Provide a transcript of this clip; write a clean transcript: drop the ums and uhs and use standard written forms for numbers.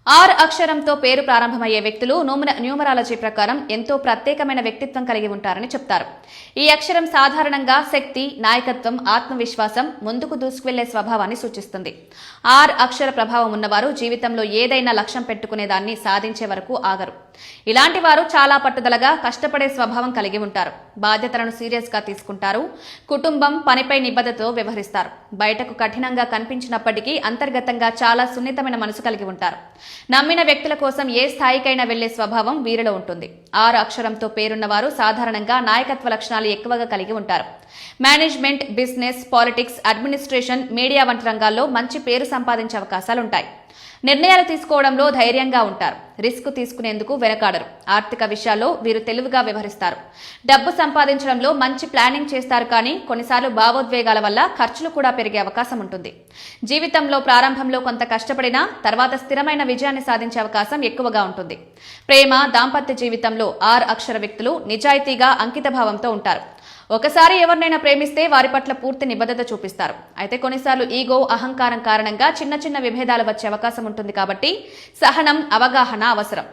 Are అక్షరంతో పేరు ప్రారంభమయ్యే వ్యక్తులు న్యూమరాలజీ ప్రకారం ఎంతో ప్రత్యేకమైన వ్యక్తిత్వం కలిగి ఉంటారని చెప్తారు. ఈ అక్షరం సాధారణంగా శక్తి, నాయకత్వం, ఆత్మవిశ్వాసం, ముందుకు దూసుకువెళ్లే స్వభావాన్ని సూచిస్తుంది. ఆర్ అక్షర ప్రభావం ఉన్నవారు జీవితంలో ఏదైనా లక్ష్యం పెట్టుకునే దాన్ని సాధించే వరకు ఆగరు. ఇలాంటి వారు చాలా పట్టుదలగా కష్టపడే స్వభావం కలిగి ఉంటారు. బాధ్యతలను సీరియస్ గా తీసుకుంటారు. కుటుంబం, పనిపై నిబద్ధతతో వ్యవహరిస్తారు. బయటకు కఠినంగా కనిపించినప్పటికీ అంతర్గతంగా చాలా సున్నితమైన మనసు కలిగి ఉంటారు. నమ్మిన వ్యక్తుల కోసం ఏ స్థాయికైనా వెళ్లే స్వభావం వీరిలో ఉంటుంది. ఆరు అక్షరంతో పేరున్న వారు సాధారణంగా నాయకత్వ లక్షణాలు ఎక్కువగా కలిగి ఉంటారు. Management, business, politics, administration, media వంటి రంగాల్లో మంచి పేరు సంపాదించే అవకాశాలుంటాయి. నిర్ణయాలు తీసుకోవడంలో ధైర్యంగా ఉంటారు. రిస్క్ తీసుకునేందుకు వెనకాడరు. ఆర్థిక విషయాల్లో వీరు తెలివిగా వ్యవహరిస్తారు. డబ్బు సంపాదించడంలో మంచి ప్లానింగ్ చేస్తారు, కానీ కొన్నిసార్లు భావోద్వేగాల వల్ల ఖర్చులు కూడా పెరిగే అవకాశం ఉంటుంది. జీవితంలో ప్రారంభంలో కొంత కష్టపడినా తర్వాత స్థిరమైన విజయాన్ని సాధించే అవకాశం ఎక్కువగా ఉంటుంది. ప్రేమ, దాంపత్య జీవితంలో ఆర్ అక్షర వ్యక్తులు నిజాయితీగా, అంకితభావంతో ఉంటారు. ఒకసారి ఎవరినైనా ప్రేమిస్తే వారి పట్ల పూర్తి నిబద్ధత చూపిస్తారు. అయితే కొన్నిసార్లు ఈగో, అహంకారం కారణంగా చిన్న చిన్న విభేదాలు వచ్చే అవకాశం ఉంటుంది. కాబట్టి సహనం, అవగాహన అవసరం.